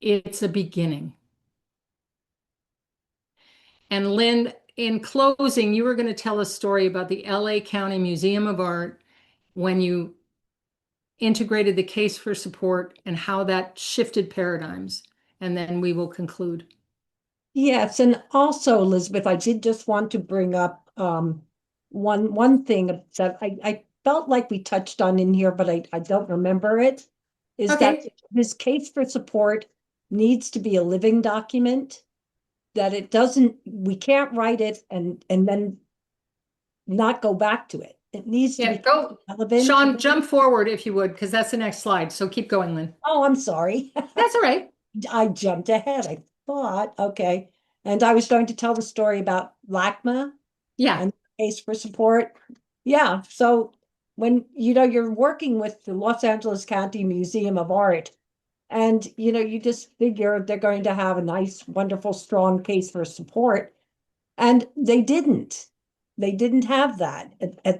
It's a beginning. And Lynn, in closing, you were going to tell a story about the LA County Museum of Art when you integrated the case for support and how that shifted paradigms. And then we will conclude. Yes, and also, Elizabeth, I did just want to bring up one thing that I felt like we touched on in here, but I don't remember it, is that Okay. this case for support needs to be a living document, that it doesn't, we can't write it and then not go back to it. It needs to Yeah, be go. relevant. Sean, jump forward if you would, because that's the next slide. So keep going, Lynn. Oh, I'm sorry. That's all right. I jumped ahead. I thought, okay. And I was going to tell the story about LACMA Yeah. and case for support. Yeah, so when, you're working with the Los Angeles County Museum of Art, and, you just figure they're going to have a nice, wonderful, strong case for support. And they didn't. They didn't have that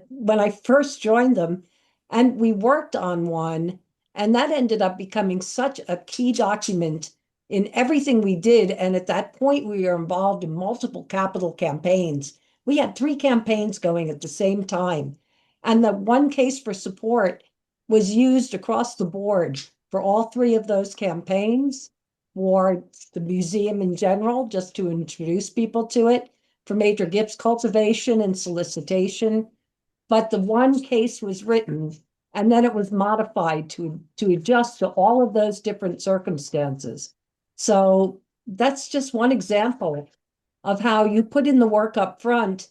when I first joined them. And we worked on one, and that ended up becoming such a key document in everything we did. And at that point, we were involved in multiple capital campaigns. We had 3 campaigns going at the same time. And the one case for support was used across the board for all 3 of those campaigns, for the museum in general, just to introduce people to it, for major gifts cultivation and solicitation. But the one case was written, and then it was modified to adjust to all of those different circumstances. So that's just one example of how you put in the work up front,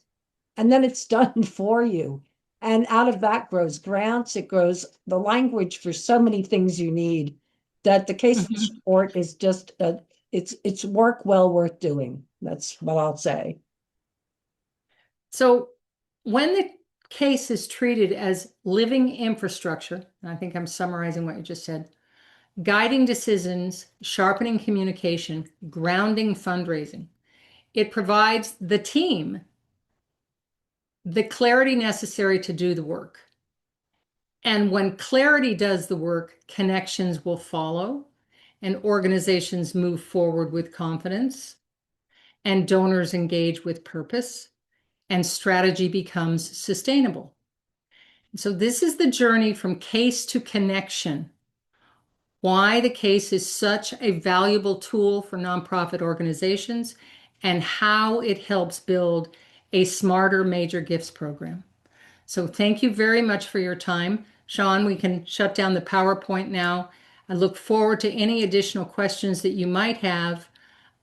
and then it's done for you. And out of that grows grants, it grows the language for so many things you need, that the case for support is just it's work well worth doing. That's what I'll say. So when the case is treated as living infrastructure, and I think I'm summarizing what you just said, guiding decisions, sharpening communication, grounding fundraising, it provides the team the clarity necessary to do the work. And when clarity does the work, connections will follow, and organizations move forward with confidence, and donors engage with purpose, and strategy becomes sustainable. So this is the journey from case to connection. Why the case is such a valuable tool for nonprofit organizations, and how it helps build a smarter major gifts program. So thank you very much for your time. Sean, we can shut down the PowerPoint now. I look forward to any additional questions that you might have,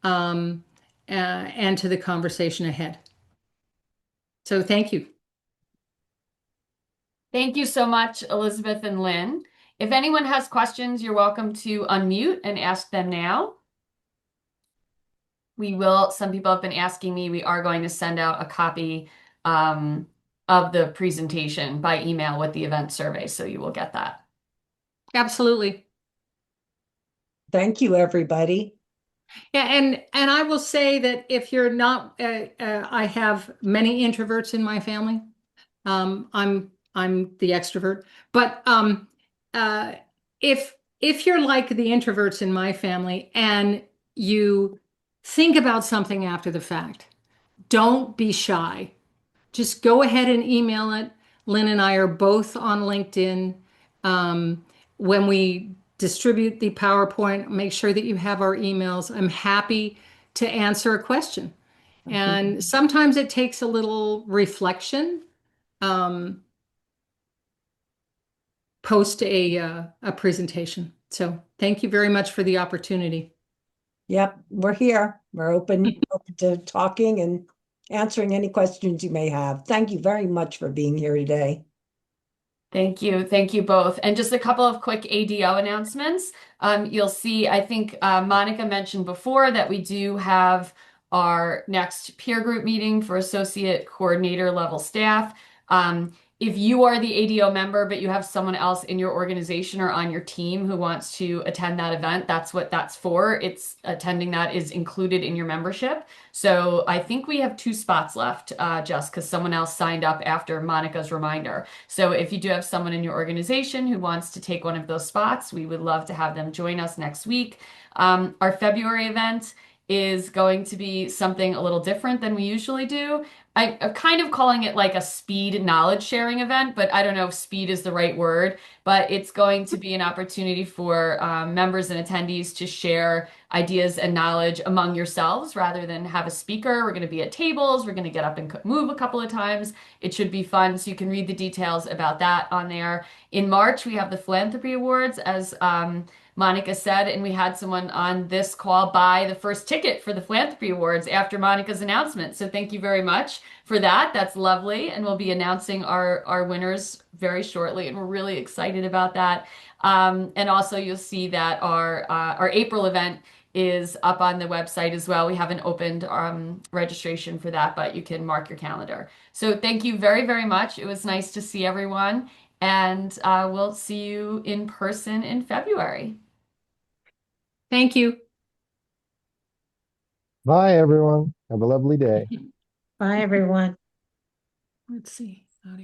and to the conversation ahead. So thank you. Thank you so much, Elizabeth and Lynn. If anyone has questions, you're welcome to unmute and ask them now. Some people have been asking me, we are going to send out a copy of the presentation by email with the event survey, so you will get that. Absolutely. Thank you, everybody. Yeah, and I will say that if you're not, I have many introverts in my family. I'm the extrovert, but if you're like the introverts in my family and you think about something after the fact, don't be shy. Just go ahead and email it. Lynn and I are both on LinkedIn. When we distribute the PowerPoint, make sure that you have our emails. I'm happy to answer a question. And sometimes it takes a little reflection. Post a presentation. So thank you very much for the opportunity. Yep, we're here. We're open to talking and answering any questions you may have. Thank you very much for being here today. Thank you. Thank you both. And just a couple of quick ADO announcements. You'll see, I think Monica mentioned before that we do have our next peer group meeting for associate coordinator level staff. If you are the ADO member, but you have someone else in your organization or on your team who wants to attend that event, that's what that's for. It's attending that is included in your membership. So I think we have 2 spots left, just because someone else signed up after Monica's reminder. So if you do have someone in your organization who wants to take one of those spots, we would love to have them join us next week. Our February event is going to be something a little different than we usually do. I'm kind of calling it like a speed knowledge sharing event, but I don't know if speed is the right word, but it's going to be an opportunity for members and attendees to share ideas and knowledge among yourselves rather than have a speaker. We're going to be at tables. We're going to get up and move a couple of times. It should be fun. So you can read the details about that on there. In March, we have the Philanthropy Awards, as Monica said, and we had someone on this call buy the first ticket for the Philanthropy Awards after Monica's announcement. So thank you very much for that. That's lovely. And we'll be announcing our winners very shortly. And we're really excited about that. And also you'll see that our April event is up on the website as well. We haven't opened registration for that, but you can mark your calendar. So thank you very, very much. It was nice to see everyone. and we'll see you in person in February. Thank you. Bye, everyone. Have a lovely day. Bye, everyone. Let's see.